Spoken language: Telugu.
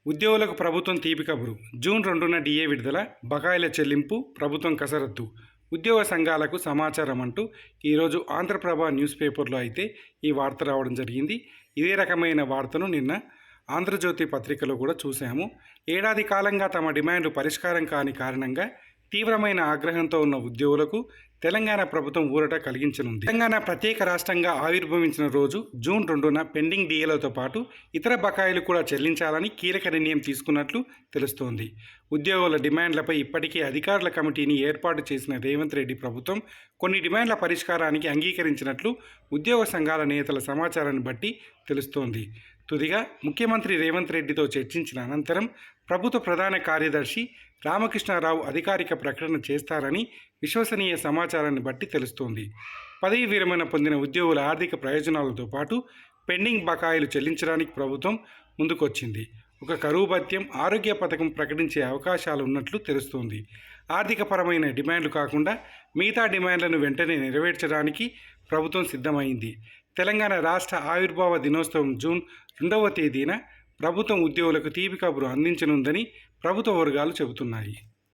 ఉద్యోగులకు ప్రభుత్వం తీపి కబురు. జూన్ 2న డిఏ విడుదల, బకాయిల చెల్లింపు, ప్రభుత్వం కసరత్తు. ఉద్యోగ సంఘాలకు సమాచారం అంటూ ఈరోజు ఆంధ్రప్రభ న్యూస్ పేపర్లో అయితే ఈ వార్త రావడం జరిగింది. ఇదే రకమైన వార్తను నిన్న ఆంధ్రజ్యోతి పత్రికలో కూడా చూసాము. ఏడాది కాలంగా తమ డిమాండ్లు పరిష్కారం కాని కారణంగా తీవ్రమైన ఆగ్రహంతో ఉన్న ఉద్యోగులకు తెలంగాణ ప్రభుత్వం ఊరట కలిగించనుంది. తెలంగాణ ప్రత్యేక రాష్ట్రంగా ఆవిర్భవించిన రోజు జూన్ 2న పెండింగ్ డిఏలతో పాటు ఇతర బకాయిలు కూడా చెల్లించాలని కీలక నిర్ణయం తీసుకున్నట్లు తెలుస్తోంది. ఉద్యోగుల డిమాండ్లపై ఇప్పటికే అధికారుల కమిటీని ఏర్పాటు చేసిన రేవంత్ రెడ్డి ప్రభుత్వం కొన్ని డిమాండ్ల పరిష్కారానికి అంగీకరించినట్లు ఉద్యోగ సంఘాల నేతల సమాచారాన్ని బట్టి తెలుస్తోంది. తుదిగా ముఖ్యమంత్రి రేవంత్ రెడ్డితో చర్చించిన అనంతరం ప్రభుత్వ ప్రధాన కార్యదర్శి రామకృష్ణారావు అధికారిక ప్రకటన చేస్తారని విశ్వసనీయ సమాచారాన్ని బట్టి తెలుస్తోంది. పదవీ విరమణ పొందిన ఉద్యోగుల ఆర్థిక ప్రయోజనాలతో పాటు పెండింగ్ బకాయిలు చెల్లించడానికి ప్రభుత్వం ముందుకొచ్చింది. ఒక కరువు భత్యం, ఆరోగ్య పథకం ప్రకటించే అవకాశాలు ఉన్నట్లు తెలుస్తోంది. ఆర్థికపరమైన డిమాండ్లు కాకుండా మిగతా డిమాండ్లను వెంటనే నెరవేర్చడానికి ప్రభుత్వం సిద్ధమైంది. తెలంగాణ రాష్ట్ర ఆవిర్భావ దినోత్సవం జూన్ 2వ తేదీన ప్రభుత్వం ఉద్యోగులకు తీపి కబురు అందించనుందని ప్రభుత్వ వర్గాలు చెబుతున్నాయి.